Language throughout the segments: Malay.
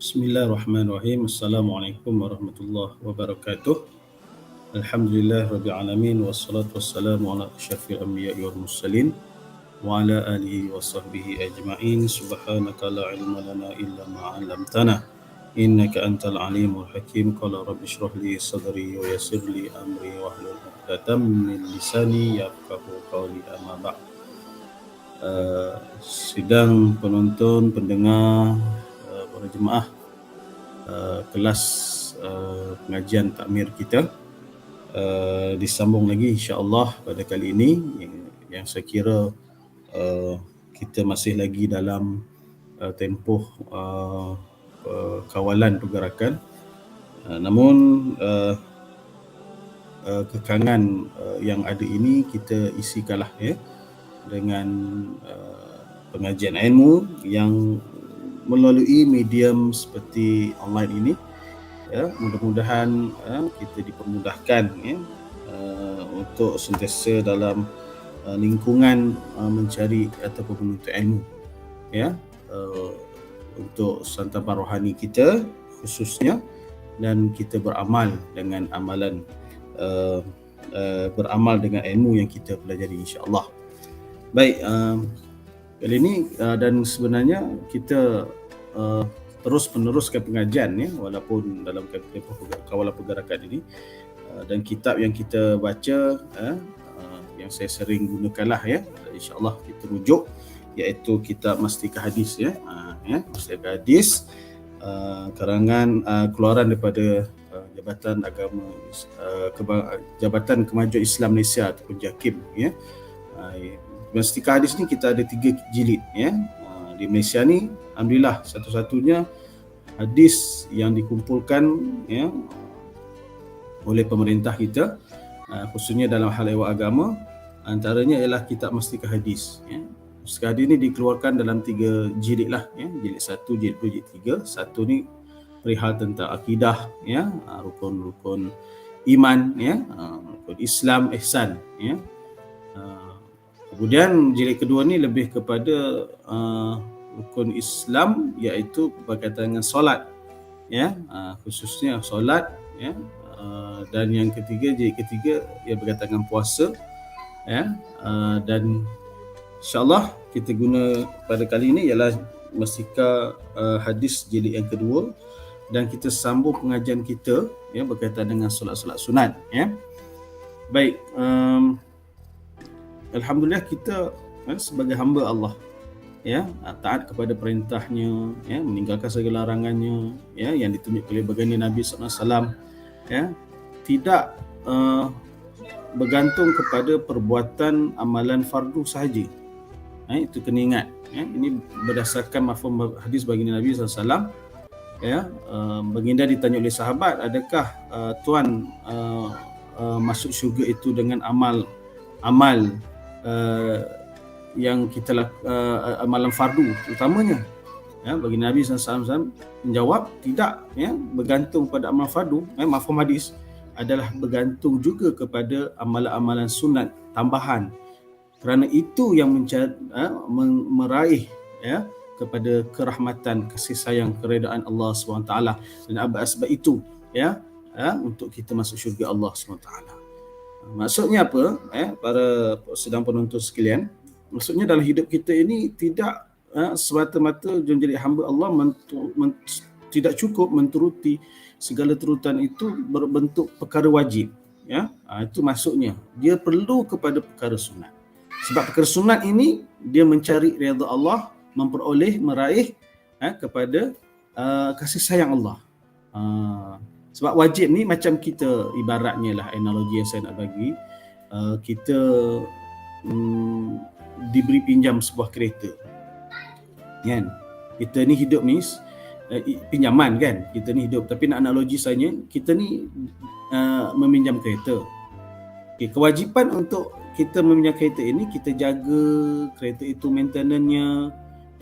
Bismillahirrahmanirrahim. Assalamualaikum warahmatullahi wabarakatuh. Alhamdulillah rabbil alamin wassalatu wassalamu ala asyrafil anbiya'i wal mursalin wa ala alihi wa sahbihi ajma'in. Subhanaka la ilma lana illa ma 'allamtana innaka antal alimul hakim. Qala rabbi shrah li sadri wa yassir li amri wahlul 'uqdatam min lisani yafqahu qawli. Amma ba'd. Sidang penonton, pendengar, para jemaah kelas pengajian takmir kita disambung lagi insya-Allah pada kali ini yang saya kira kita masih lagi dalam tempoh kawalan pergerakan, namun kekangan yang ada ini kita isikanlah dengan pengajian ilmu yang melalui medium seperti online ini. Mudah-mudahan kita dipermudahkan untuk sentiasa dalam lingkungan mencari ataupun menuntut ilmu, untuk santapan rohani kita khususnya, dan kita beramal dengan amalan beramal dengan ilmu yang kita pelajari insya-Allah. Baik, kali ini dan sebenarnya kita terus meneruskan pengajian walaupun dalam tempoh kawalan pergerakan ini, dan kitab yang kita baca yang saya sering gunakanlah insya-Allah kita rujuk, iaitu kitab Mastikah Hadis Mastikah Hadis karangan keluaran daripada Jabatan Agama Jabatan Kemajuan Islam Malaysia ataupun JAKIM. Mastikah Hadis ni kita ada 3 jilid di Malaysia ni, alhamdulillah satu-satunya hadis yang dikumpulkan oleh pemerintah kita, khususnya dalam hal ehwal agama, antaranya ialah kitab Mastikah Hadis. Mastikah Hadis ni dikeluarkan dalam 3 jilid lah, jilid 1, jilid 2, jilid 3. Satu ni perihal tentang akidah, rukun-rukun iman, rukun Islam, ihsan. Kemudian jilid kedua ni lebih kepada rukun Islam, iaitu berkaitan dengan solat, khususnya solat, dan yang ketiga, jilid ketiga ia berkaitan dengan puasa, dan insya-Allah kita guna pada kali ini ialah Mastikah Hadis jilid yang kedua, dan kita sambung pengajian kita berkaitan dengan solat-solat sunat. Baik, alhamdulillah kita sebagai hamba Allah taat kepada perintahnya, meninggalkan segala larangannya yang ditunjuk oleh baginda Nabi SAW, tidak bergantung kepada perbuatan amalan fardu sahaja. Itu kena ingat. Ini berdasarkan mafhum hadis baginda Nabi SAW. Baginda ditanya oleh sahabat, adakah tuan masuk syurga itu dengan amal yang kita amalan fardu utamanya? Baginda Nabi SAW menjawab, tidak, bergantung pada amal fardu. Mafhum hadis adalah bergantung juga kepada amalan-amalan sunat tambahan, kerana itu yang meraih kepada kerahmatan, kasih sayang, keredaan Allah SWT, dan sebab itu untuk kita masuk syurga Allah SWT. Maksudnya apa? Para sedang penonton sekalian, maksudnya dalam hidup kita ini tidak semata-mata jadi hamba Allah tidak cukup menturuti segala turutan itu berbentuk perkara wajib. Itu maksudnya dia perlu kepada perkara sunat. Sebab perkara sunat ini dia mencari redha Allah, meraih kepada kasih sayang Allah. Sebab wajib ni macam kita, ibaratnya lah analogi yang saya nak bagi, kita diberi pinjam sebuah kereta, kan? Kita ni hidup ni pinjaman, kan? Kita ni hidup, tapi nak analogi saya, kita ni meminjam kereta. Kewajipan untuk kita meminjam kereta ini, kita jaga kereta itu, maintenance-nya,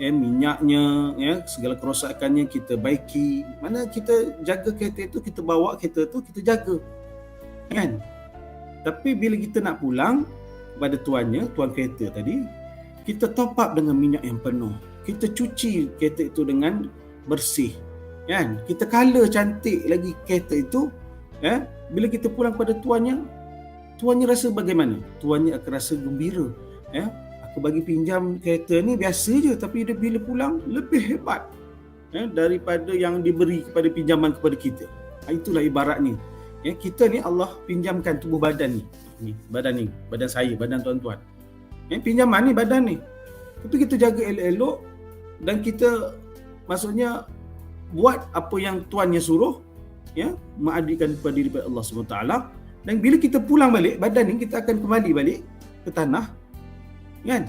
minyaknya, segala kerosakannya kita baiki. Mana kita jaga kereta itu, kita bawa kereta itu, kita jaga, kan? Tapi bila kita nak pulang pada tuan kereta tadi, kita top up dengan minyak yang penuh. Kita cuci kereta itu dengan bersih. kan? Kita color cantik lagi kereta itu, bila kita pulang pada tuannya rasa bagaimana? Tuannya akan rasa gembira. Aku bagi pinjam kereta ni biasa je, tapi dia bila pulang lebih hebat daripada yang diberi kepada pinjaman kepada kita. Itulah ibaratnya. Kita ni Allah pinjamkan tubuh badan ni. Badan saya, badan tuan-tuan. Pinjaman ni badan ni. Tapi kita jaga elok-elok dan kita maksudnya buat apa yang tuannya suruh, mengabdikan kepada diri Allah SWT. Dan bila kita pulang balik, badan ni kita akan kembali balik ke tanah, kan?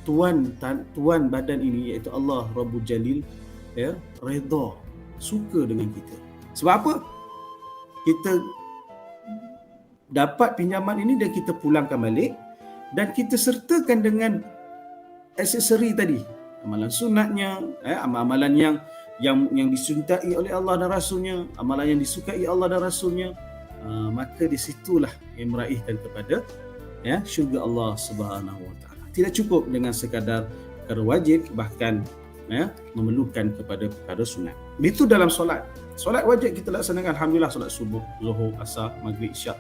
Tuan badan ini iaitu Allah Rabbul Jalil, redha, suka dengan kita. Sebab apa? Kita dapat pinjaman ini dan kita pulangkan balik dan kita sertakan dengan aksesori tadi, amalan sunatnya, amalan yang disuntai oleh Allah dan Rasulnya, amalan yang disukai Allah dan Rasulnya, maka di situlah yang meraihkan kepada syurga Allah Subhanahu Wa Taala. Tidak cukup dengan sekadar perkara wajib, bahkan memerlukan kepada perkara sunat. Itu dalam solat. Solat wajib kita laksanakan, alhamdulillah, solat subuh, zuhur, asar, maghrib, isyak.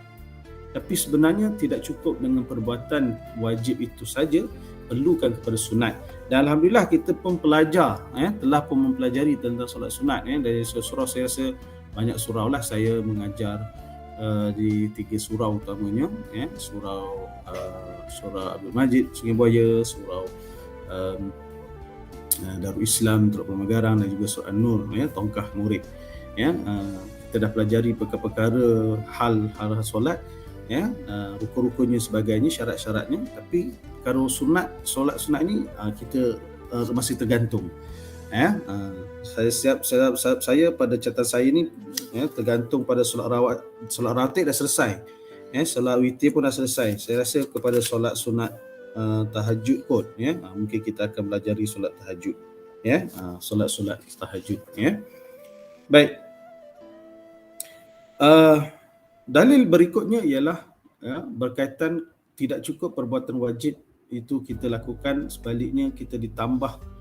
Tapi sebenarnya tidak cukup dengan perbuatan wajib itu saja, perlukan kepada sunat. Dan alhamdulillah kita pun pelajar, telah pun mempelajari tentang solat sunat. Dari surau saya rasa banyak surau lah saya mengajar di 3 surau utamanya, surau Abdul Majid Sungai Buaya, surau Darul Islam Teluk Pemagarang dan juga surau An-Nur, Tongkah Murid. Kita dah pelajari perkara-perkara hal solat, rukun-rukunnya sebagainya, syarat-syaratnya. Tapi perkara solat sunat ni kita masih tergantung. Saya pada catatan saya ni tergantung pada solat rawatib dah selesai, solat witir pun dah selesai. Saya rasa kepada solat sunat tahajud kot, mungkin kita akan belajari solat tahajud, solat tahajud. Baik, dalil berikutnya ialah berkaitan tidak cukup perbuatan wajib itu kita lakukan, sebaliknya kita ditambahkan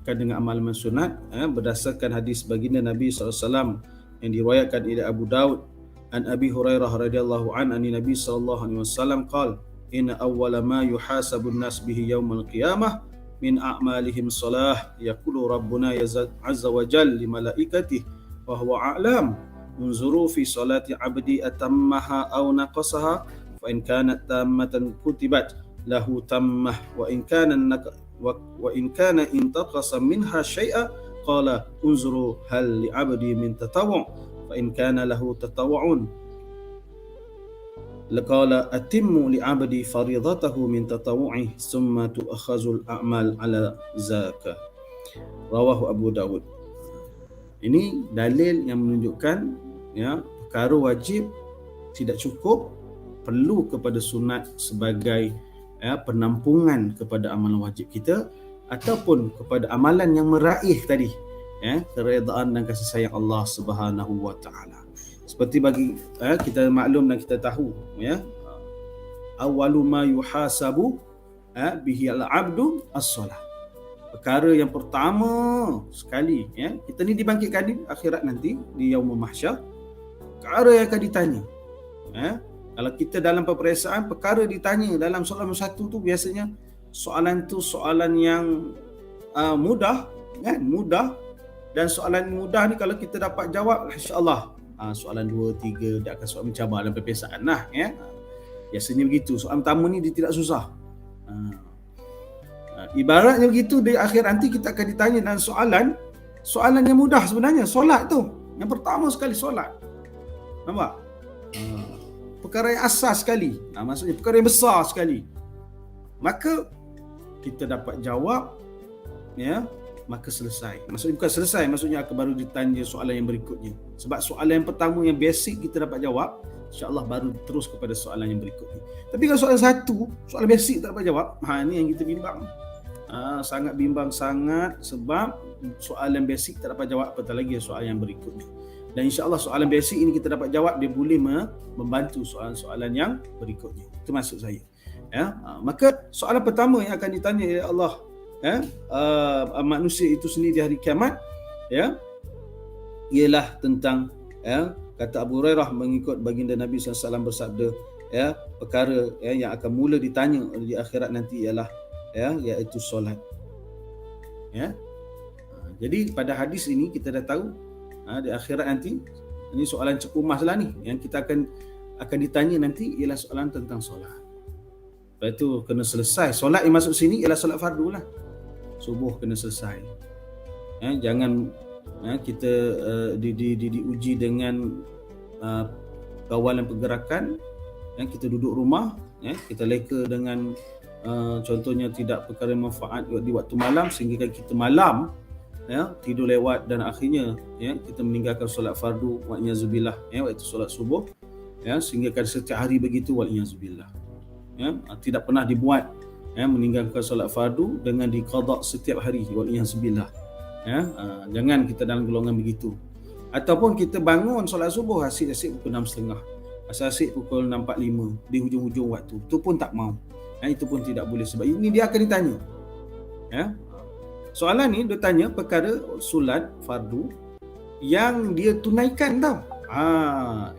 dengan amalan sunat, berdasarkan hadis baginda Nabi SAW yang diriwayatkan oleh Abu Daud an Abi Hurairah radhiyallahu an Nabi sallallahu alaihi wasallam qala inna awwala ma yuhasabun nas bihi yaumal qiyamah min a'malihim salah yaqulu rabbuna azza wa jalla li malaikatihi wa huwa a'lam unzuru fi salati 'abdi atammaha aw naqasaha fa in kanat tammatan kutibat lahu tammah wa in kana intaqasa minha syai'a qala unzuru hal li 'abdi min tatawwu' fa in kana lahu tatawwu'un laqala atimmu li 'abdi fariidatahu min tatawwu'i summa tu'akhazul a'mal 'ala zakah. Rawahu Abu Daud. Ini dalil yang menunjukkan perkara wajib tidak cukup, perlu kepada sunat sebagai penampungan kepada amalan wajib kita ataupun kepada amalan yang meraih tadi keredaan dan kasih sayang Allah Subhanahu Wa Taala. Seperti bagi kita maklum dan kita tahu, awwalu ma yuhasabu bihi al-'abdu as-salah. Perkara yang pertama sekali, kita ni dibangkitkan di akhirat nanti di yaumul mahsyar, perkara yang akan ditanya. Kalau kita dalam peperiksaan, perkara ditanya dalam soalan satu tu biasanya soalan tu soalan yang mudah, mudah. Dan soalan mudah ni kalau kita dapat jawab, insya-Allah soalan 2, 3 dia akan soal mencabar dalam peperiksaan lah, biasanya begitu. Soalan pertama ni dia tidak susah. Ibaratnya begitu, di akhir nanti kita akan ditanya dalam soalan yang mudah sebenarnya, solat tu. Yang pertama sekali solat. Nampak? Perkara yang asas sekali, maksudnya perkara yang besar sekali. Maka kita dapat jawab, maka selesai. Maksudnya bukan selesai, maksudnya akan baru ditanya soalan yang berikutnya. Sebab soalan yang pertama yang basic kita dapat jawab, insya-Allah baru terus kepada soalan yang berikutnya. Tapi kalau soalan satu, soalan basic tak dapat jawab, ni yang kita bimbang. Sangat bimbang sangat, sebab soalan basic tak dapat jawap, apatah lagi soalan yang berikutnya. Dan insya-Allah soalan basic ini kita dapat jawab, dia boleh membantu soalan-soalan yang berikutnya. Itu maksud saya. Maka soalan pertama yang akan ditanya oleh Allah manusia itu sendiri di hari kiamat, ialah tentang kata Abu Hurairah mengikut baginda Nabi SAW bersabda, perkara yang akan mula ditanya di akhirat nanti ialah iaitu solat. Jadi pada hadis ini kita dah tahu di akhirat nanti, ini soalan cekumas lah ni yang kita akan ditanya nanti ialah soalan tentang solat. Lepas tu kena selesai. Solat yang masuk sini ialah solat fardu lah. Subuh kena selesai. Jangan kita diuji dengan kawalan pergerakan. Kita duduk rumah, kita leka dengan contohnya tidak perkara manfaat di waktu malam sehingga kita malam tidur lewat dan akhirnya kita meninggalkan solat fardu wa'iyyazubillah, waktu solat subuh, sehingga setiap hari begitu wa'iyyazubillah. Tidak pernah dibuat meninggalkan solat fardu dengan diqada setiap hari wa'iyyazubillah. Jangan kita dalam golongan begitu. Ataupun kita bangun solat subuh asyik-asyik pukul 6.30, asyik pukul 6.45 di hujung-hujung waktu, itu pun tak mau. Itu pun tidak boleh sebab ini dia akan ditanya. Soalan ni dia tanya perkara solat fardu yang dia tunaikan tau.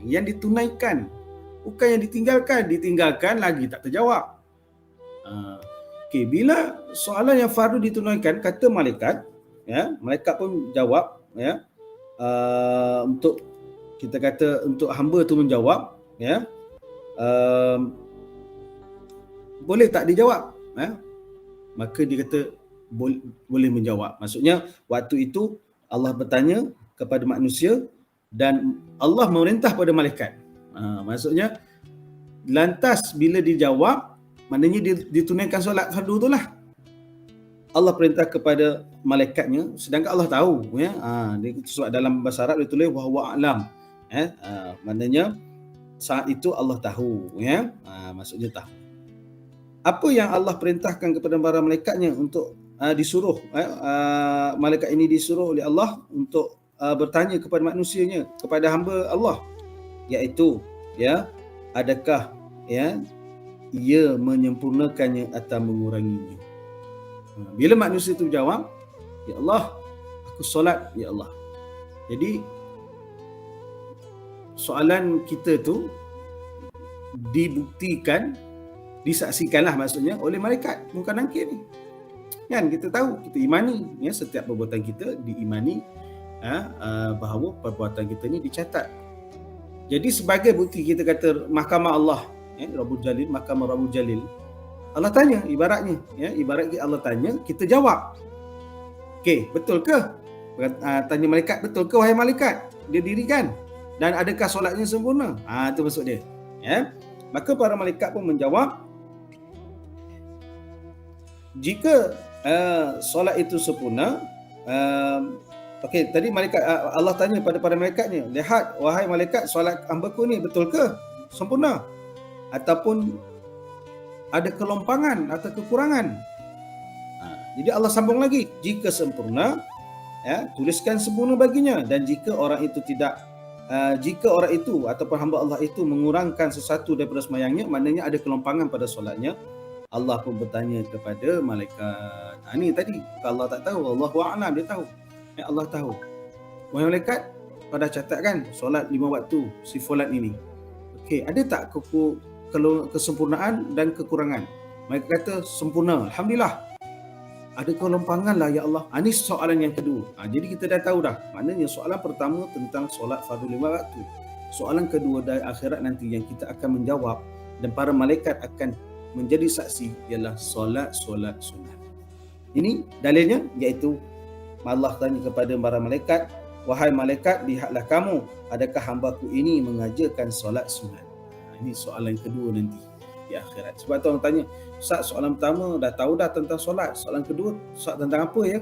Yang ditunaikan, bukan yang ditinggalkan. Ditinggalkan lagi tak terjawab. Okey, bila soalan yang fardu ditunaikan, kata malaikat, malaikat pun jawab, untuk kita kata untuk hamba tu menjawab, boleh tak dijawab? Maka dia kata boleh menjawab. Maksudnya waktu itu Allah bertanya kepada manusia dan Allah memerintah pada malaikat. Maksudnya lantas bila dijawab, maknanya ditunaikan solat fardu tu lah. Allah perintah kepada malaikatnya, sedangkan Allah tahu. Sebab dalam bahasa Arab dia tulis wa huwa a'lam. Maknanya saat itu Allah tahu. Maksudnya tahu. Apa yang Allah perintahkan kepada para malaikatnya untuk disuruh, malaikat ini disuruh oleh Allah untuk bertanya kepada manusianya, kepada hamba Allah, iaitu adakah ia menyempurnakannya atau menguranginya. Bila manusia itu jawab, ya Allah, aku solat, ya Allah. Jadi soalan kita tu dibuktikan, disaksikanlah maksudnya oleh malaikat muka nangkir ni. Kan kita tahu, kita imani, setiap perbuatan kita diimani, bahawa perbuatan kita ni dicatat. Jadi sebagai bukti kita kata mahkamah Allah, Rabbul Jalil, mahkamah Rabbul Jalil, Allah tanya, ibaratnya, ibarat Allah tanya, kita jawab. Okey, betul ke? Tanya malaikat, betul ke wahai malaikat? Dia dirikan. Dan adakah solatnya sempurna? Itu maksud dia. Maka para malaikat pun menjawab, jika solat itu sempurna, okey, tadi malaikat, Allah tanya pada para malaikatnya, lihat wahai malaikat, solat hamba-Ku ni betul ke? Sempurna? Ataupun ada kelompangan atau kekurangan? Jadi Allah sambung lagi, jika sempurna, tuliskan sempurna baginya, dan jika orang itu jika orang itu ataupun hamba Allah itu mengurangkan sesuatu daripada sembahyangnya, maknanya ada kelompangan pada solatnya, Allah pun bertanya kepada malaikat. Ini tadi Allah tak tahu, Allahu a'lam, dia tahu. Allah tahu. Wahai malaikat, pada catatkan solat 5 waktu si fulan ini. Okey, ada tak kesempurnaan dan kekurangan? Mereka kata sempurna, alhamdulillah. Ada kelompangan lah ya Allah. Ini soalan yang kedua. Jadi kita dah tahu dah. Maknanya soalan pertama tentang solat fardu 5 waktu. Soalan kedua dari akhirat nanti yang kita akan menjawab dan para malaikat akan menjadi saksi ialah solat sunat. Ini dalilnya, iaitu Allah tanya kepada para malaikat, wahai malaikat, lihatlah kamu, adakah hamba-Ku ini mengajarkan solat sunat? Ini soalan kedua nanti di akhirat. Sebab tu orang tanya, Ustaz, soalan pertama dah tahu dah tentang solat, soalan kedua solat tentang apa ya?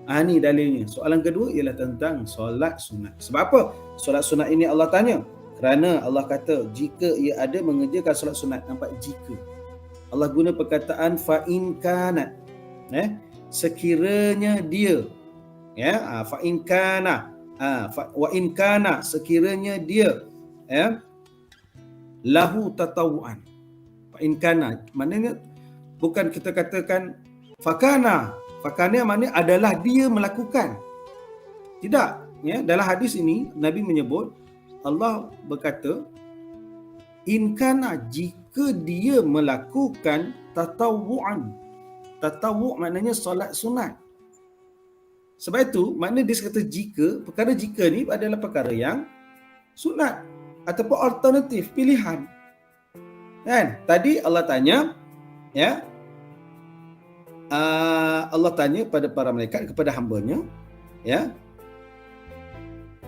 Ini dalilnya. Soalan kedua ialah tentang solat sunat. Sebab apa solat sunat ini Allah tanya? Kerana Allah kata jika ia ada mengerjakan solat sunat. Nampak, jika Allah guna perkataan fa in kanat, sekiranya dia, fa in kana, wa in kana, sekiranya dia, lahu tatawuan. Fa in kana maknanya bukan kita katakan fakana maknanya adalah dia melakukan. Tidak, ya, dalam hadis ini Nabi menyebut, Allah berkata, in kana, jika dia melakukan tatawu'an. Tatawwu' maknanya solat sunat. Sebab itu makna dia kata jika, perkara jika ni adalah perkara yang sunat ataupun alternatif, pilihan. Kan? Tadi Allah tanya, ya, Allah tanya pada para malaikat, kepada hamba-Nya, ya,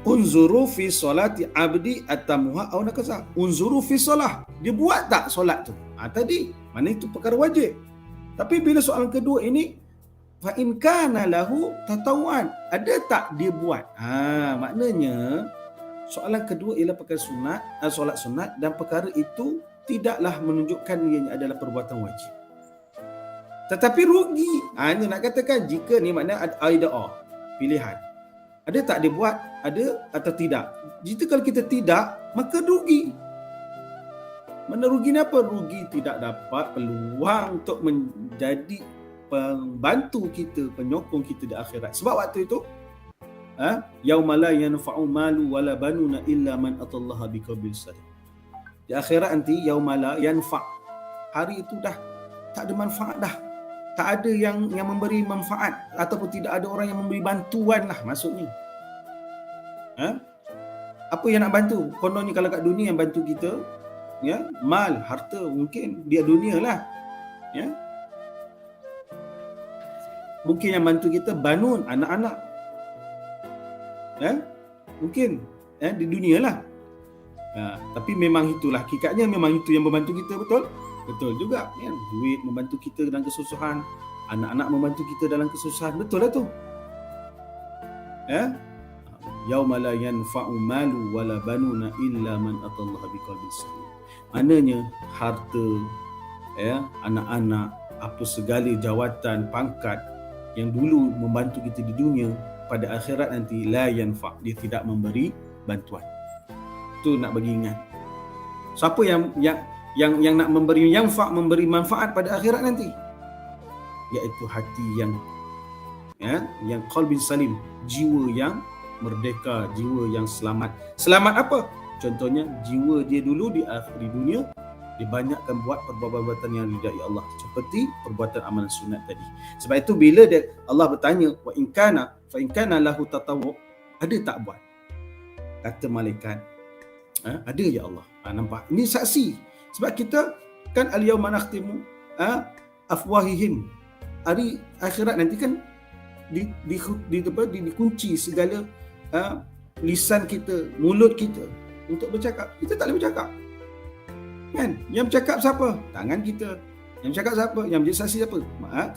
unzuru fi solati abdi atamuha aw nakasa. Unzuru fi solah, dia buat tak solat tu? Tadi mana itu perkara wajib. Tapi bila soalan kedua ini, fa in kana lahu tatawuan, ada tak dia buat? Maknanya soalan kedua ialah perkara sunat, solat sunat, dan perkara itu tidaklah menunjukkan ianya adalah perbuatan wajib. Tetapi rugi. Ini nak katakan jika ni makna ada pilihan. Ada tak dia buat? Ada atau tidak? Jika kalau kita tidak, maka rugi. Mana rugi ni apa? Rugi tidak dapat peluang untuk menjadi pembantu kita, penyokong kita di akhirat. Sebab waktu itu, yauma la yanfa'u malu wala banuna illa man atallaha biqalbin salim. Di akhirat nanti, yauma la yanfa', hari itu dah tak ada manfaat dah. Tak ada yang memberi manfaat, ataupun tidak ada orang yang memberi bantuan lah maksudnya. Apa yang nak bantu? Kononnya kalau kat dunia yang bantu kita, ya, mal, harta, mungkin dia dunia lah, ya. Mungkin yang bantu kita banun, anak-anak, ya, mungkin di dunia lah. Tapi memang itulah hakikatnya, memang itu yang membantu kita, betul? Betul juga, ya. Duit membantu kita dalam kesusahan, anak-anak membantu kita dalam kesusahan, betul lah tu. Ya, yauma la yanfa'u malu wala banuna illa man atallaha biqalbin salim. Maknanya harta, ya, anak-anak, apa segala jawatan, pangkat yang dulu membantu kita di dunia, pada akhirat nanti la yanfa', dia tidak memberi bantuan. Itu nak bagi ingat. Siapa yang nak memberi yanfa', memberi manfaat pada akhirat nanti? Iaitu hati yang qalbin salim, jiwa yang merdeka, jiwa yang selamat. Selamat apa? Contohnya jiwa dia dulu di dunia dibanyakkan buat perbuatan yang ridai Allah, seperti perbuatan amalan sunat tadi. Sebab itu bila Allah bertanya, wa in kana fa in kana lahu tatawwu, ada tak buat? Kata malaikat, ada ya Allah. Nampak? Ini saksi. Sebab kita kan al-yauma nakhtimu afwahihim. Hari akhirat nanti kan dikunci segala lisan kita, mulut kita untuk bercakap. Kita tak boleh bercakap. Kan? Yang bercakap siapa? Tangan kita. Yang bercakap siapa? Yang menjadi saksi siapa?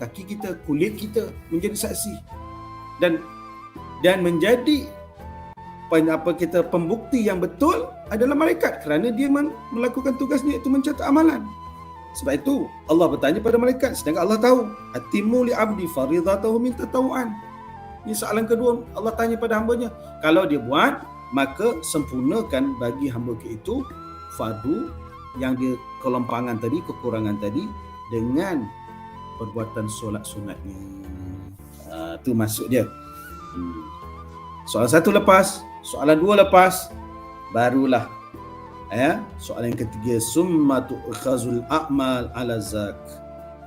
Kaki kita, kulit kita menjadi saksi. Dan menjadi pembukti yang betul adalah malaikat, kerana dia melakukan tugasnya iaitu mencatat amalan. Sebab itu Allah bertanya pada malaikat, sedangkan Allah tahu, atimmu li abdi faridatahu min tatawuan. Ini soalan kedua, Allah tanya pada hamba-Nya. Kalau dia buat, maka sempurnakan bagi hamba itu fardu yang dia kelompangan tadi, kekurangan tadi, dengan perbuatan solat sunatnya. Itu maksud dia. Soalan satu lepas, soalan dua lepas, barulah soalan yang ketiga, summa tu'khazul a'mal ala zak.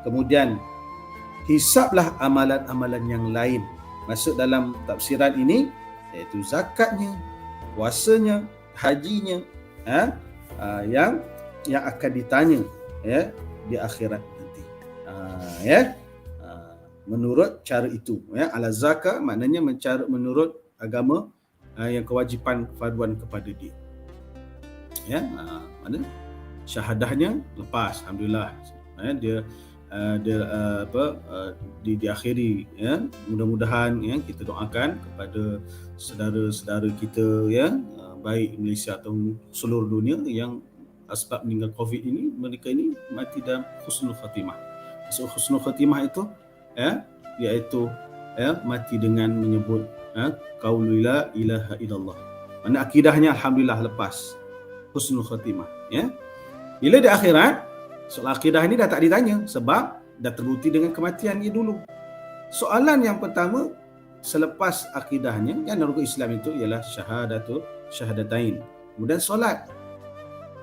Kemudian hisablah amalan-amalan yang lain. Masuk dalam tafsiran ini iaitu zakatnya, puasanya, hajinya, yang akan ditanya di akhirat nanti. Menurut cara itu, ala zakat maknanya menurut agama yang kewajipan farduan kepada dia. Mana syahadahnya lepas, alhamdulillah, dia diakhiri, mudah-mudahan kita doakan kepada saudara-saudara kita baik Malaysia atau seluruh dunia yang asbab meninggal COVID ini, mereka ini mati dalam husnul khatimah. So husnul khatimah itu iaitu mati dengan menyebut qaulu la ilaha illallah. Mana akidahnya alhamdulillah lepas, husnul khatimah. Bila di akhirat, soal akidah ini dah tak ditanya sebab dah terbukti dengan kematian dia dulu. Soalan yang pertama, selepas akidahnya, kan rukun Islam itu ialah syahadatain. Kemudian solat,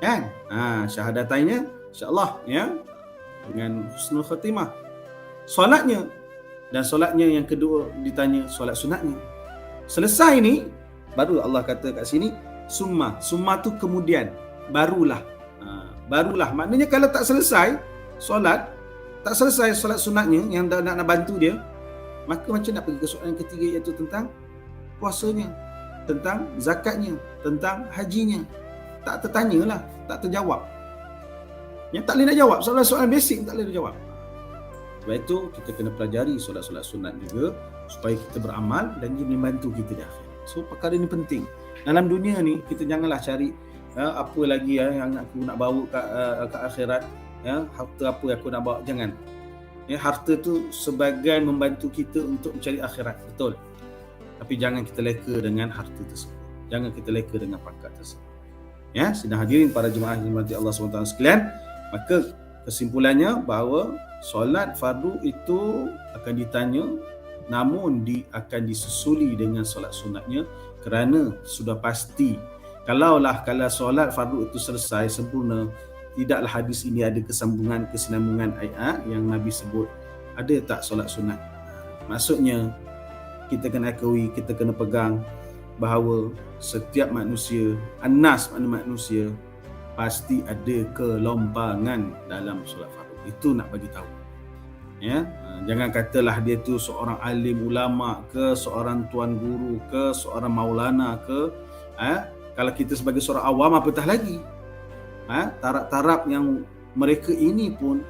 kan? Syahadatainnya insya-Allah ya dengan husnul khatimah. Solatnya, dan solatnya yang kedua ditanya solat sunatnya. Selesai ni baru Allah kata kat sini summa tu kemudian, barulah. Maknanya kalau tak selesai solat solat sunatnya yang nak bantu dia, maka macam nak pergi ke soalan ketiga, iaitu tentang puasanya, tentang zakatnya, tentang hajinya. Tak tertanyalah, tak terjawab. Yang tak boleh nak jawab, soalan-soalan basic tak boleh nak jawab. Sebab itu kita kena pelajari solat-solat sunat juga supaya kita beramal dan dia membantu kita di akhirat. So perkara ini penting. Dalam dunia ni kita janganlah cari apa lagi yang aku nak bawa ke akhirat, harta apa yang aku nak bawa, jangan. Harta tu sebagai membantu kita untuk mencari akhirat, betul. Tapi jangan kita leka dengan harta tersebut. Jangan kita leka dengan pangkat tersebut. Sedang hadirin para jemaah yang dirahmati Allah SWT sekalian, maka kesimpulannya bahawa solat fardu itu akan ditanya, namun akan disusuli dengan solat sunatnya, kerana sudah pasti kalau solat fardu itu selesai sempurna, tidaklah hadis ini ada kesinambungan ayat yang Nabi sebut. Ada tak solat sunat? Maksudnya kita kena akui, kita kena pegang bahawa setiap manusia, manusia pasti ada kelompangan dalam solat fardu. Itu nak bagi tahu. Jangan katalah dia tu seorang alim ulama ke, seorang tuan guru ke, seorang maulana ke. Kalau kita sebagai seorang awam, apatah lagi. Taraf-taraf yang mereka ini pun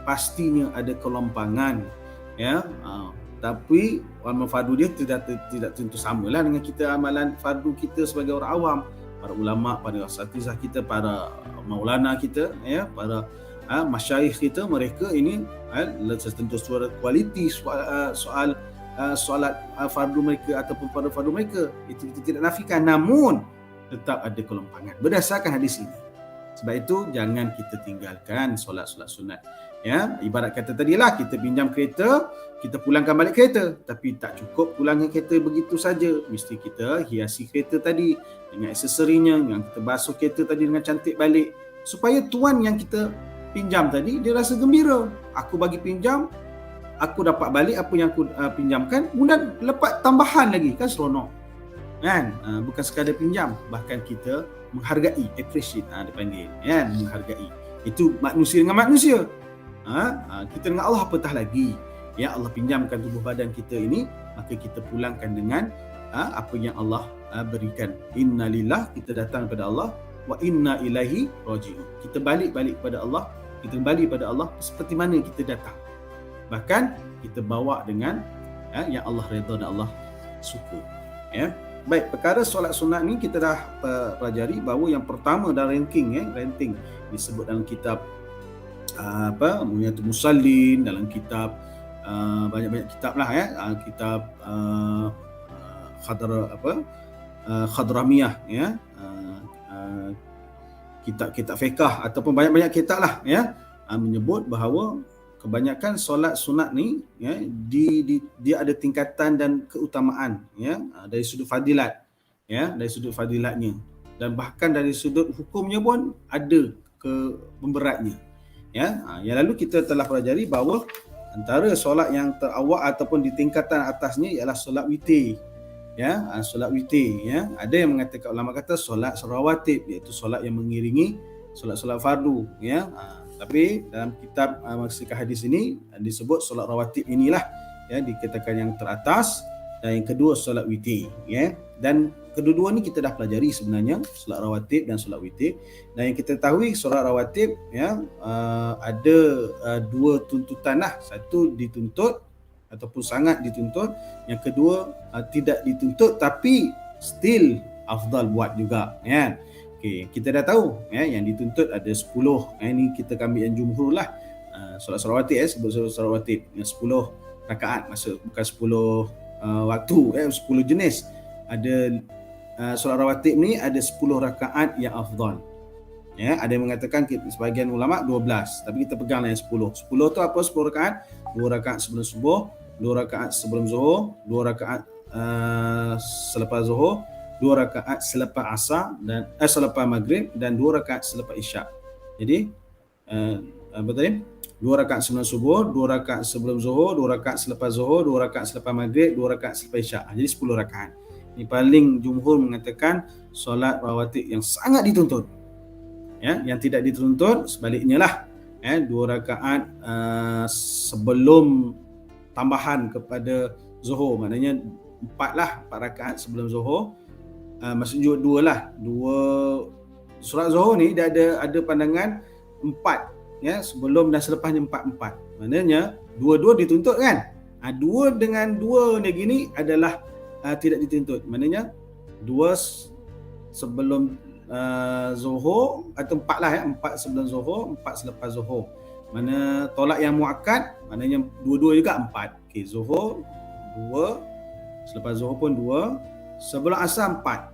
pastinya ada kelompangan. Tapi amalan fardu dia tidak tentu samalah dengan kita, amalan fardu kita sebagai orang awam. Para ulama, para asatizah kita, para maulana kita, para masyayikh kita, mereka ini tentu suara kualiti soal solat fardu mereka ataupun pada fardu mereka, itu kita tidak nafikan, namun tetap ada kelompangan berdasarkan hadis ini. Sebab itu jangan kita tinggalkan solat-solat sunat. Ibarat kata tadilah, kita pinjam kereta, kita pulangkan balik kereta, tapi tak cukup pulangkan kereta begitu saja. Mesti kita hiasi kereta tadi dengan aksesorinya, yang kita basuh kereta tadi dengan cantik balik, supaya tuan yang kita pinjam tadi dia rasa gembira. Aku bagi pinjam, aku dapat balik apa yang aku pinjamkan, kemudian lepas tambahan lagi, kan seronok. Bukan sekadar pinjam, bahkan kita menghargai, appreciate, dipanggil, menghargai. Itu manusia dengan manusia. Kita dengan Allah apatah lagi. Allah pinjamkan tubuh badan kita ini, maka kita pulangkan dengan apa yang Allah berikan. Inna lillah, kita datang kepada Allah, wa inna ilaihi raji'un. Kita balik kepada Allah, kita kembali pada Allah seperti mana kita datang. Bahkan kita bawa dengan yang Allah redha dan Allah suka. Baik, perkara solat sunat ni kita dah pelajari bahawa yang pertama dalam ranking disebut dalam kitab Mu'minatul Musallin, dalam kitab banyak-banyak kitab lah, kitab Khadramiyah, kitab fiqh ataupun banyak-banyak kitab lah, menyebut bahawa kebanyakan solat sunat ni dia ada tingkatan dan keutamaan, dari sudut fadilat, dari sudut fadilatnya, dan bahkan dari sudut hukumnya pun ada pemberatnya. Yang lalu kita telah pelajari bahawa antara solat yang terawal ataupun di tingkatan atasnya ialah solat witir. Solat witir, ada yang mengatakan, ulama kata solat rawatib, iaitu solat yang mengiringi solat-solat fardu. Tapi dalam kitab Mansikah hadis ini disebut solat rawatib inilah dikatakan yang teratas, dan yang kedua solat witir. Dan kedua-dua ni kita dah pelajari sebenarnya, solat rawatib dan solat witir. Dan yang kita tahu solat rawatib ada dua tuntutan lah. Satu dituntut ataupun sangat dituntut, yang kedua tidak dituntut tapi still afdal buat juga. Okay, kita dah tahu yang dituntut ada 10. Ini kita ambil yang jumhur lah. Solat rawatib sebut solat rawatib yang 10 rakaat, maksud bukan 10 waktu, 10 jenis. Ada solat rawatib ni ada 10 rakaat yang afdal. Ada yang mengatakan sebahagian ulama 12, tapi kita peganglah yang 10. 10 tu apa? 10 rakaat, 2 rakaat sebelum subuh, 2 rakaat sebelum Zuhur, 2 rakaat selepas Zuhur, 2 rakaat selepas Asar dan selepas Maghrib dan 2 rakaat selepas Isyak. Jadi apa tadi? 2 rakaat sebelum subuh, 2 rakaat sebelum Zuhur, 2 rakaat selepas Zuhur, 2 rakaat selepas Maghrib, 2 rakaat selepas Isyak. Jadi 10 rakaat. Ini paling jumhur mengatakan solat rawatib yang sangat dituntut. Ya, yang tidak dituntut sebaliknya lah. 2 rakaat sebelum tambahan kepada Zuhur, maknanya 4 lah, 4 rakaat sebelum Zuhur. Maksudnya 2 lah. 2 solat Zuhur ni dia ada pandangan 4, ya, sebelum dan selepasnya 4. Maknanya dua-dua dituntut kan? 2 dengan 2 ni gini adalah tidak dituntut. Maknanya 2 sebelum Zuhur atau 4 lah, ya, 4 sebelum Zuhur, 4 selepas Zuhur. Mana tolak yang muakkad, maknanya dua-dua juga 4. Okey, Zuhur 2, selepas Zuhur pun 2, sebelum Asar 4.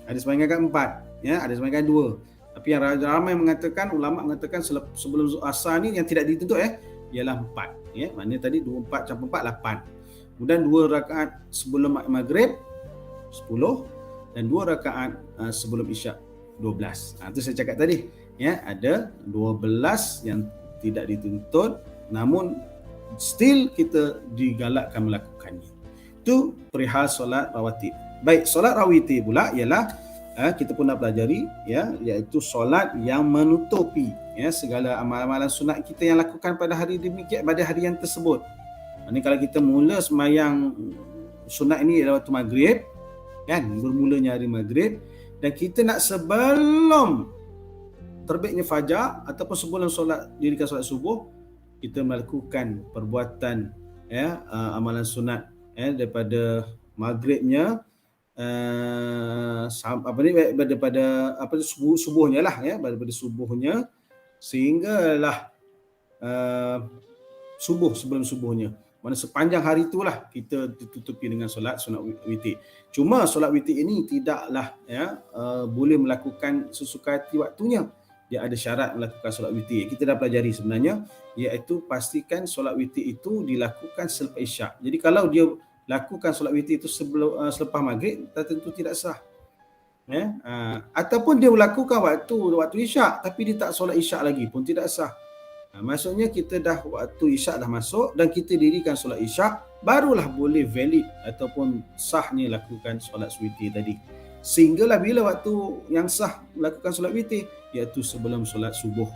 Ada sebahagian 4, ya, ada sebahagian 2. Tapi yang ramai mengatakan, ulama mengatakan sebelum Asar ni yang tidak dituntut ialah 4, ya. Maknanya tadi 2 4 campur 4 8. Kemudian 2 rakaat sebelum Maghrib 10 dan 2 rakaat sebelum Isyak 12. Itu saya cakap tadi, ya, ada 12 yang tidak dituntut namun still kita digalakkan melakukannya. Itu perihal solat rawatib. Baik, solat rawatib pula ialah kita pun dah pelajari, ya, iaitu solat yang menutupi, ya, segala amalan-amalan sunat kita yang lakukan pada hari demikian, pada hari yang tersebut. Ini kalau kita mula sembahyang sunat ini adalah waktu Maghrib, kan, bermulanya hari Maghrib, dan kita nak sebelum terbitnya fajar ataupun sebelum dirikan solat subuh, kita melakukan perbuatan, ya, amalan sunat, ya, daripada Maghribnya daripada subuhnya lah, ya, daripada subuhnya sehinggalah subuh, sebelum subuhnya. Mana sepanjang hari itulah kita ditutupi dengan solat sunat witir. Cuma solat witir ini tidaklah, ya, boleh melakukan sesuka hati waktunya. Dia ada syarat melakukan solat witir. Kita dah pelajari sebenarnya, iaitu pastikan solat witir itu dilakukan selepas Isyak. Jadi kalau dia lakukan solat witir itu selepas Maghrib, tentu tidak sah. Ya? Ataupun dia melakukan waktu Isyak tapi dia tak solat Isyak lagi pun tidak sah. Maksudnya kita dah waktu Isyak dah masuk dan kita dirikan solat Isyak, barulah boleh valid ataupun sahnya lakukan solat witir tadi. Sehinggalah bila waktu yang sah melakukan solat witir, iaitu sebelum solat subuh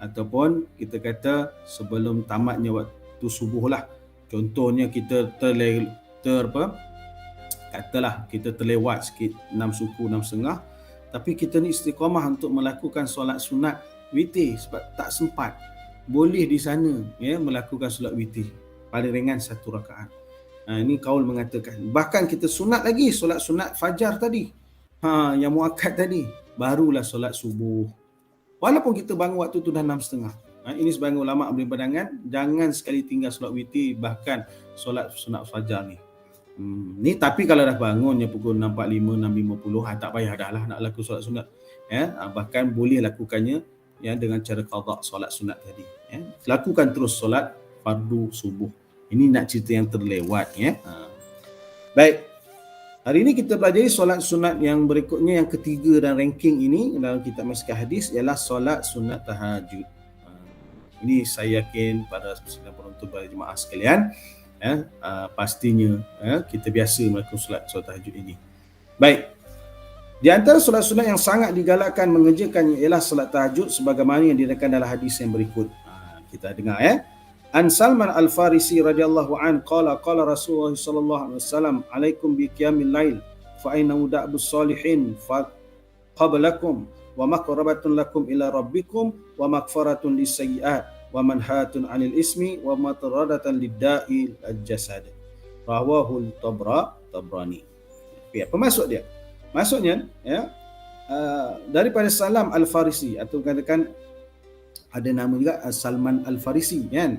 ataupun kita kata sebelum tamatnya waktu subuh lah. Contohnya kita katalah kita terlewat sikit 6 suku 6.5, tapi kita ni istiqamah untuk melakukan solat sunat witir sebab tak sempat. Boleh di sana, ya, melakukan solat witir paling ringan 1 rakaat. Ini kaul mengatakan. Bahkan kita sunat lagi, solat sunat fajar tadi, yang muakkad tadi, barulah solat subuh. Walaupun kita bangun waktu tu dah 6.30. Ini sebahagian ulama beri pandangan, jangan sekali tinggal solat witir, bahkan solat sunat fajar ni. Ni tapi kalau dah bangunnya pukul 6.45, 6.50, tak payah dah lah nak lakukan solat sunat. Ya, bahkan boleh lakukannya, ya, dengan cara qada solat sunat tadi. Ya. Lakukan terus solat fardu subuh. Ini nak cerita yang terlewat, ya. Baik. Hari ini kita pelajari solat sunat yang berikutnya, yang ketiga dan ranking ini dalam kitab Miskah Hadis ialah solat sunat tahajud. Ini saya yakin pada sekalian penonton, pada jemaah sekalian, ya, pastinya, ya, kita biasa melakukan solat tahajud ini. Baik. Di antara solat sunat yang sangat digalakkan mengerjakannya ialah solat tahajud sebagaimana yang diriwayatkan dalam hadis yang berikut. Kita dengar, ya. An Salman Al-Farisi radhiyallahu an qala Rasulullah sallallahu alaihi wasallam, alaikum bi qiyamil lail fa innahu da'bus salihin fa qablakum wa maqrabatun lakum ila rabbikum wa maghfaratun lisayyi'at wa manhatun 'anil ismi wa matradatan lid-da'i al-jasad. Rawahul Tabrani. Apa maksud dia? Maksudnya, ya, daripada Salam Al-Farisi, atau katakan ada nama juga Salman Al-Farisi, kan.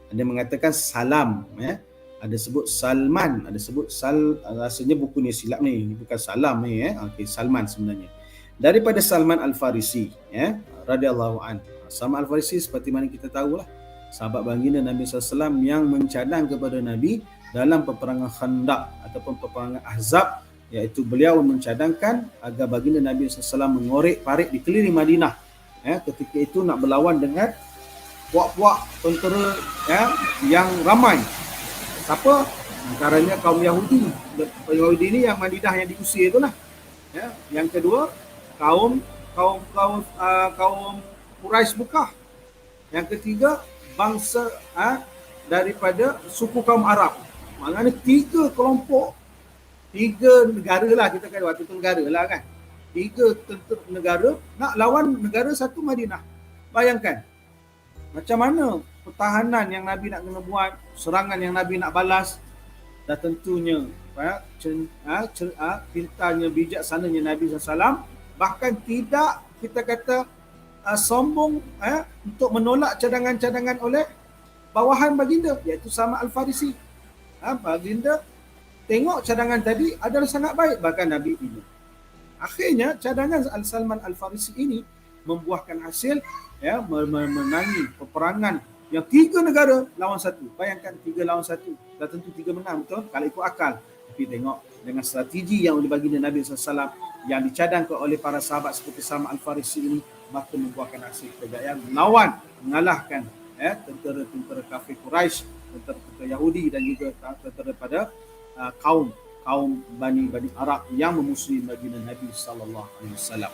Ada mengatakan Salam, ya. Ada sebut Salman, ada sebut rasanya buku ni silap ni, bukan Salam ni, ya. Okey, Salman sebenarnya. Daripada Salman Al-Farisi, ya, radhiyallahu an. Salman Al-Farisi seperti mana kita tahulah, Sahabat baginda Nabi SAW yang mencadang kepada Nabi dalam peperangan Khandaq ataupun peperangan Ahzab, iaitu beliau mencadangkan agar baginda Nabi SAW mengorek parit di keliling Madinah. Ketika itu nak berlawan dengan puak-puak tentera yang ramai. Siapa? Antaranya kaum Yahudi. Yahudi ini yang Madinah yang diusir itulah. Yang kedua, kaum Quraisy Mekah. Yang ketiga, bangsa daripada suku kaum Arab. Maknanya 3 kelompok, 3 negara lah, kita kata waktu itu negara lah kan. 3 tentera negara nak lawan negara satu Madinah. Bayangkan macam mana pertahanan yang Nabi nak kena buat, serangan yang Nabi nak balas. Dan tentunya pintarnya, bijaksananya Nabi SAW, bahkan tidak kita kata sombong untuk menolak cadangan-cadangan oleh bawahan baginda, iaitu Salman Al-Farisi. Baginda tengok cadangan tadi adalah sangat baik, bahkan Nabi ini. Akhirnya cadangan Salman Al-Farisi ini membuahkan hasil, menangi peperangan yang 3 negara lawan 1. Bayangkan 3 lawan 1, dah tentu 3 menang, betul? Kalau ikut akal. Tapi tengok dengan strategi yang oleh baginda Nabi SAW yang dicadangkan oleh para sahabat seperti Salman Al-Farisi ini, maka membuahkan hasil kejayaan melawan, mengalahkan tentera-tentera kafir Quraisy, tentera Yahudi dan juga tentera pada kaum Bani Arab yang memusuhi baginda Nabi SAW.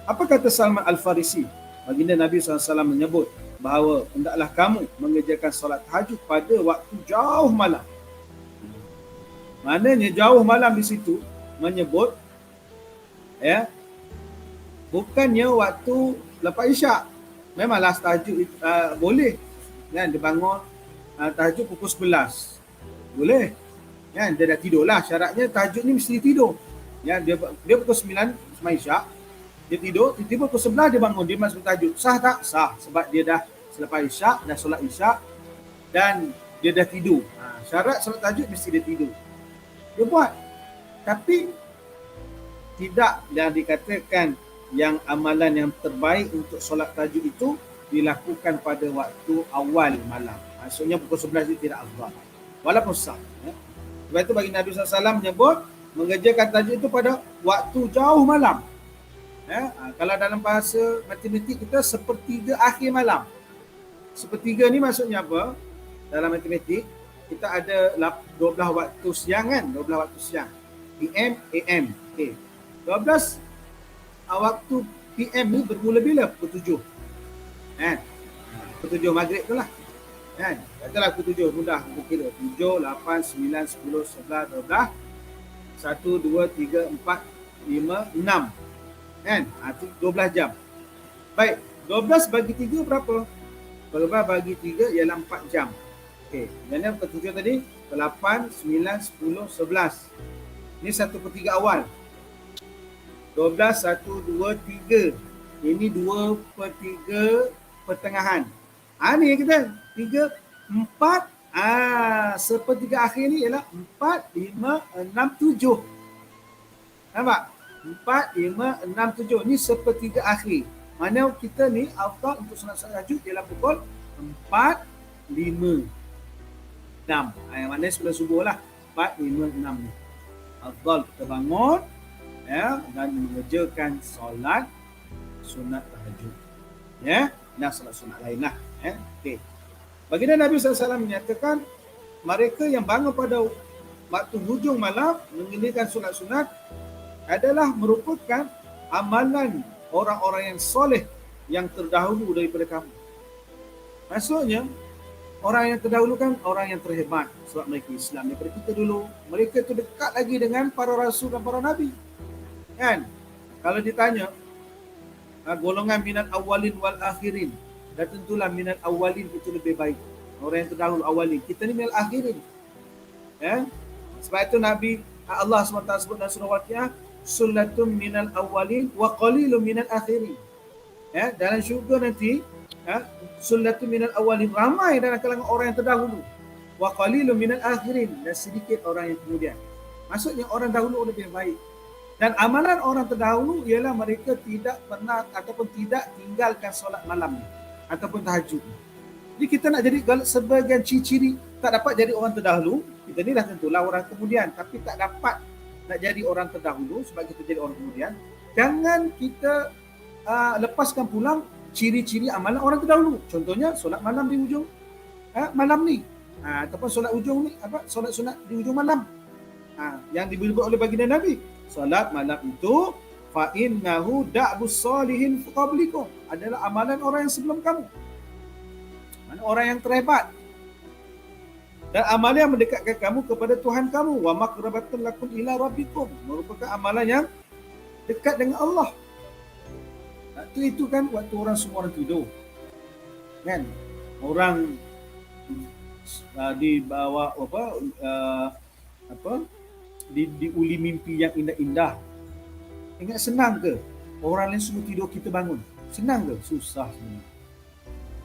Apa kata Salman Al-Farisi? Baginda Nabi SAW menyebut bahawa hendaklah kamu mengerjakan solat tahajud pada waktu jauh malam. Maknanya jauh malam di situ menyebut bukannya waktu lepas isyak. Memanglah tahajud boleh kan, dia bangun tahajud pukul 11. Boleh. Kan, dia dah tidur lah. Syaratnya tahajud ni mesti tidur. Dia pukul 9 sembang isyak, dia tidur, tiba-tiba pukul 11 dia bangun, dia masuk tahajud. Sah tak? Sah. Sebab dia dah selepas isyak, dah solat isyak dan dia dah tidur. Syarat solat tahajud mesti dia tidur. Dia buat. Tapi tidak dah dikatakan yang amalan yang terbaik untuk solat tahajud itu dilakukan pada waktu awal malam. Maksudnya pukul 11 itu tidak afdal. Walaupun sah. Sebab itu bagi Nabi SAW menyebut mengerjakan tahajud itu pada waktu jauh malam. Kalau dalam bahasa matematik kita, sepertiga akhir malam. Sepertiga ni maksudnya apa? Dalam matematik kita ada 12 waktu siang kan? 12 waktu siang. PM, AM. Okay. 12 waktu PM ni bermula bila? Pukul 7. Pukul 7 maghrib tu lah. Katalah pukul 7, mudah kira. 7, 8, 9, 10, 11, 12, 1, 2, 3, 4, 5, 6. Kan? Itu 12 jam. Baik, 12 bagi 3 berapa? 12 bagi 3 ialah 4 jam. Okey, yang pukul 7 tadi, 8, 9, 10, 11. Ini 1/3 awal. 12, 1, 2, 3. Ini 2/3 pertengahan. Ni kita 3, 4. 1/3 akhir ni ialah 4, 5, 6, 7. Nampak? 4, 5, 6, 7. Ni 1/3 akhir. Mana kita ni afdal untuk solat tahajud ialah pukul 4, 5, 6. Mana sebelum subuh lah. 4, 5, 6 ni. Afdal kita bangun dan mengerjakan solat sunat tahajud. Dan solat sunat lain lah. Okay. Baginda Nabi SAW menyatakan mereka yang bangun pada waktu hujung malam mengerjakan solat sunat adalah merupakan amalan orang-orang yang soleh yang terdahulu daripada kamu. Maksudnya, orang yang terdahulu kan orang yang terhebat sebab mereka Islam daripada kita dulu. Mereka tu dekat lagi dengan para rasul dan para nabi. Kan? Kalau ditanya, golongan minat awalin wal akhirin, dan tentulah minat awalin itu lebih baik. Orang yang terdahulu awalin. Kita ni minat akhirin. Sebab itu Nabi Allah SWT sebut dalam surah Waqiah, Sullatum minal awalin wa qalilum minal akhirin. Dalam syurga nanti, Sullatum minal awalin, ramai dalam kalangan orang yang terdahulu. Wa qalilum minal akhirin, dan sedikit orang yang kemudian. Maksudnya orang dahulu lebih baik. Dan amalan orang terdahulu ialah mereka tidak pernah ataupun tidak tinggalkan solat malam ataupun tahajud. Jadi kita nak jadi sebagian ciri-ciri tak dapat jadi orang terdahulu, kita ni dah tentulah orang kemudian, tapi tak dapat nak jadi orang terdahulu sebab kita jadi orang kemudian. Jangan kita lepaskan pulang ciri-ciri amalan orang terdahulu. Contohnya solat malam di hujung malam ni, ataupun solat ujung ni, solat sunat di hujung malam. Yang dibuat oleh baginda Nabi, solat malam itu fa innahu da'bus solihin qablikum, adalah amalan orang yang sebelum kamu, mana orang yang terhebat, dan amalan yang mendekatkan kamu kepada Tuhan kamu, wa maqrabatun lakum ila rabbikum, merupakan amalan yang dekat dengan Allah. Itu kan waktu orang semua orang tidur, kan, orang dibawa diuli mimpi yang indah-indah. Ingat senang ke? Orang lain semua tidur, kita bangun. Senang ke? Susah sebenarnya.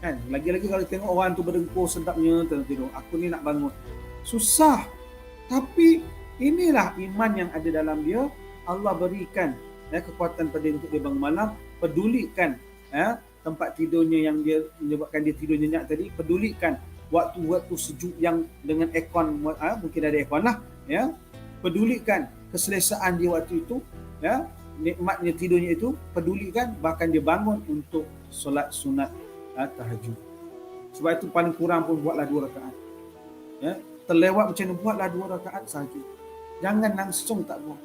Kan? Lagi-lagi kalau tengok orang tu berdengkur sedapnya tidur, aku ni nak bangun. Susah. Tapi inilah iman yang ada dalam dia. Allah berikan kekuatan pada dia untuk dia bangun malam. Pedulikan tempat tidurnya yang dia menyebabkan dia tidur nyenyak tadi. Pedulikan waktu-waktu sejuk yang dengan aircon, mungkin ada aircon lah, ya. Pedulikan keselesaan dia waktu itu, ya, nikmatnya tidurnya itu, pedulikan, bahkan dia bangun untuk solat sunat tahajud. Sebab itu paling kurang pun buatlah 2 rakaat. Ya, terlewat macam mana, buatlah 2 rakaat sahaja. Jangan langsung tak buat.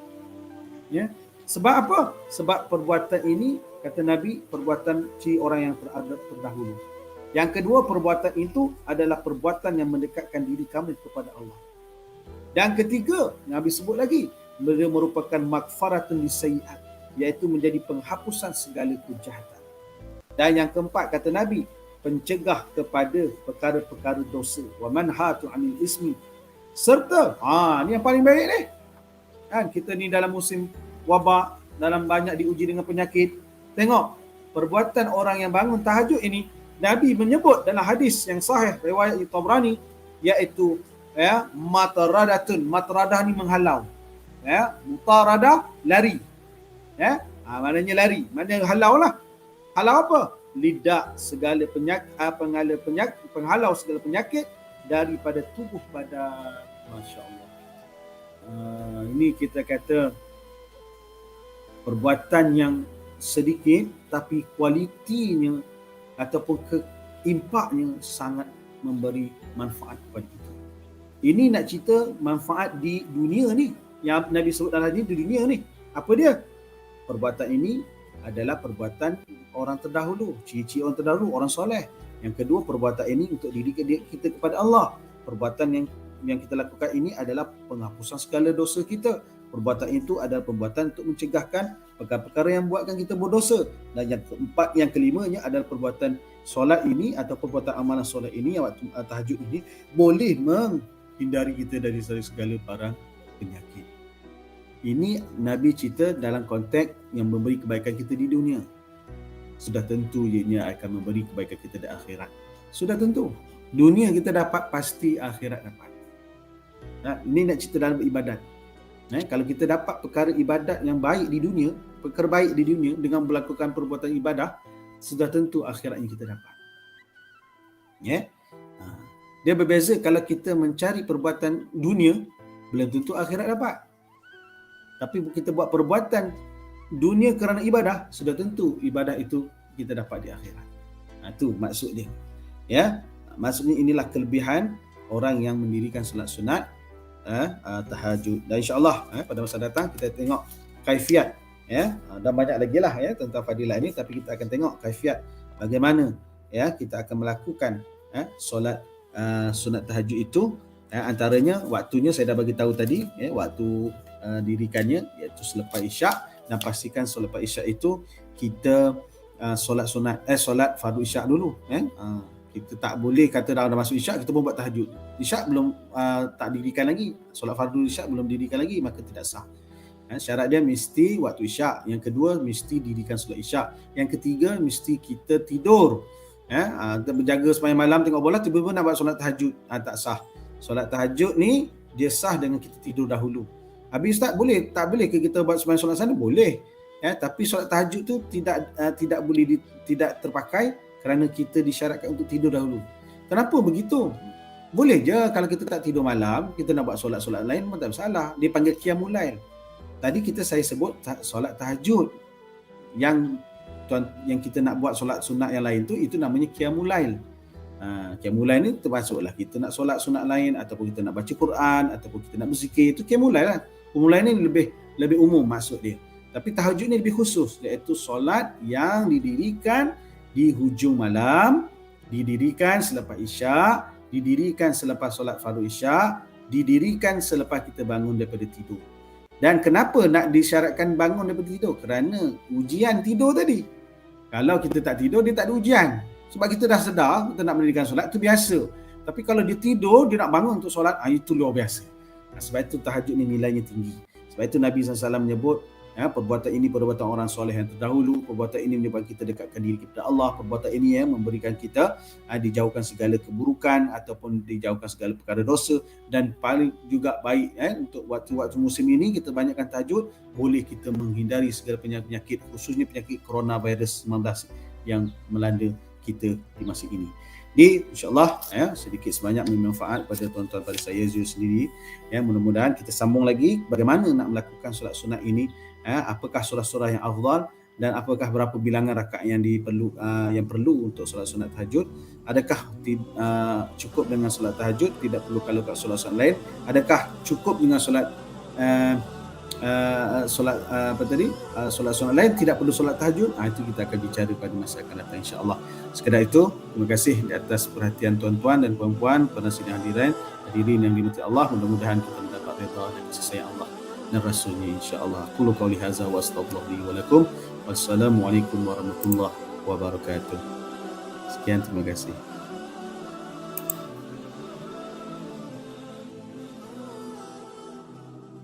Ya. Sebab apa? Sebab perbuatan ini, kata Nabi, perbuatan ciri orang yang terdahulu. Yang kedua, perbuatan itu adalah perbuatan yang mendekatkan diri kami kepada Allah. Dan ketiga, Nabi sebut lagi, beliau merupakan maghfaratun lisayyi'at, iaitu menjadi penghapusan segala kejahatan. Dan yang keempat, kata Nabi, pencegah kepada perkara-perkara dosa, wa manhatu 'anil ismi, serta ni yang paling baik ni. Kan kita ni dalam musim wabak, dalam banyak diuji dengan penyakit. Tengok perbuatan orang yang bangun tahajud ini, Nabi menyebut dalam hadis yang sahih riwayat Tabrani, iaitu mataradatun. Mataradah ni menghalau, mutaradah lari, maknanya lari, maknanya halau lah. Halau apa? Lidah segala penyakit, penghalau segala penyakit daripada tubuh badan. Masya Allah. Ini kita kata perbuatan yang sedikit tapi kualitinya ataupun impaknya sangat memberi manfaat kepada kita. Ini nak cerita manfaat di dunia ni, yang Nabi sebut dalam hadis di dunia ni. Apa dia? Perbuatan ini adalah perbuatan orang terdahulu, ciri-ciri orang terdahulu, orang soleh. Yang kedua, perbuatan ini untuk dididik kita kepada Allah. Perbuatan yang kita lakukan ini adalah penghapusan segala dosa kita. Perbuatan itu adalah perbuatan untuk mencegahkan perkara-perkara yang buatkan kita berdosa. Dan yang keempat, yang kelimanya adalah perbuatan solat ini atau perbuatan amalan solat ini, yang waktu tahajud ini boleh menghindari kita dari segala barang penyakit. Ini Nabi cerita dalam konteks yang memberi kebaikan kita di dunia. Sudah tentu ianya akan memberi kebaikan kita di akhirat. Sudah tentu. Dunia kita dapat, pasti akhirat dapat. Ini nak cerita dalam ibadat. Kalau kita dapat perkara ibadat yang baik di dunia, perkara baik di dunia dengan melakukan perbuatan ibadah, sudah tentu akhiratnya kita dapat. Dia berbeza kalau kita mencari perbuatan dunia, belum tentu akhirat dapat. Tapi kita buat perbuatan dunia kerana ibadah, sudah tentu ibadah itu kita dapat di akhirat. Itu maksud dia. Ya, maksudnya inilah kelebihan orang yang mendirikan solat sunat tahajud. Dan insya-Allah pada masa datang kita tengok kaifiat, dan banyak lagi lah tentang fadilah ini, tapi kita akan tengok kaifiat bagaimana kita akan melakukan solat sunat tahajud itu. Antaranya waktunya saya dah bagi tahu tadi, waktu dirikannya iaitu selepas isyak, dan pastikan selepas isyak itu kita solat fardu isyak dulu. Kita tak boleh kata dah masuk isyak kita pun buat tahajud. Isyak belum tak dirikan lagi, solat fardu isyak belum dirikan lagi, maka tidak sah. Syarat dia mesti waktu isyak. Yang kedua, mesti dirikan solat isyak. Yang ketiga, mesti kita tidur. Berjaga sepanjang malam tengok bola, tiba-tiba nak buat solat tahajud, tak sah. Solat tahajud ni dia sah dengan kita tidur dahulu. Habis tak boleh ke kita buat sembahyang solat sana? Boleh. Tapi solat tahajud tu tidak boleh tidak terpakai kerana kita disyaratkan untuk tidur dahulu. Kenapa begitu? Boleh je kalau kita tak tidur malam, kita nak buat solat-solat lain pun tak masalah. Dia panggil qiyamul lail. Tadi saya sebut solat tahajud. Yang kita nak buat solat sunat yang lain tu, itu namanya qiyamul lail. Qiyamul lail ni termasuklah kita nak solat sunat lain, ataupun kita nak baca Quran, ataupun kita nak berzikir, itu qiyamul lail lah. Qiyamul lail ni lebih umum maksud dia. Tapi tahajud ni lebih khusus, iaitu solat yang didirikan di hujung malam, didirikan selepas isyak, didirikan selepas solat fardu isyak, didirikan selepas kita bangun daripada tidur. Dan kenapa nak disyaratkan bangun daripada tidur? Kerana ujian tidur tadi. Kalau kita tak tidur, dia tak ada ujian. Sebab kita dah sedar, kita nak mendirikan solat, itu biasa. Tapi kalau dia tidur, dia nak bangun untuk solat, itu luar biasa. Sebab itu tahajud ni nilainya tinggi. Sebab itu Nabi SAW menyebut, perbuatan ini perbuatan orang soleh yang terdahulu, perbuatan ini menyebabkan kita dekatkan diri kepada Allah, perbuatan ini memberikan kita dijauhkan segala keburukan ataupun dijauhkan segala perkara dosa, dan paling juga baik untuk waktu-waktu musim ini kita banyakkan tahajud, boleh kita menghindari segala penyakit, khususnya penyakit coronavirus 19 yang melanda kita di masa ini. InsyaAllah sedikit sebanyak bermanfaat pada tuan-tuan pada saya Zul sendiri. Mudah-mudahan kita sambung lagi bagaimana nak melakukan solat sunat ini, apakah surah-surah yang afdal, dan apakah berapa bilangan rakaat yang perlu untuk solat sunat tahajud. Adakah cukup dengan solat tahajud, tidak perlu kalau kat solat lain? Adakah cukup dengan solat solat sunat lain, tidak perlu solat tahajud? Itu kita akan bicara pada masa akan datang, insya-Allah. Sekadar itu, terima kasih di atas perhatian tuan-tuan dan puan-puan, pada sidang hadirin yang dimurkai Allah. Mudah-mudahan kita mendapat redha dan kasih sayang Allah dan Rasulnya, insya-Allah. Qulu qawli hadza wa astaghfirullahi wa lakum. Wassalamualaikum warahmatullahi wabarakatuh. Sekian, terima kasih.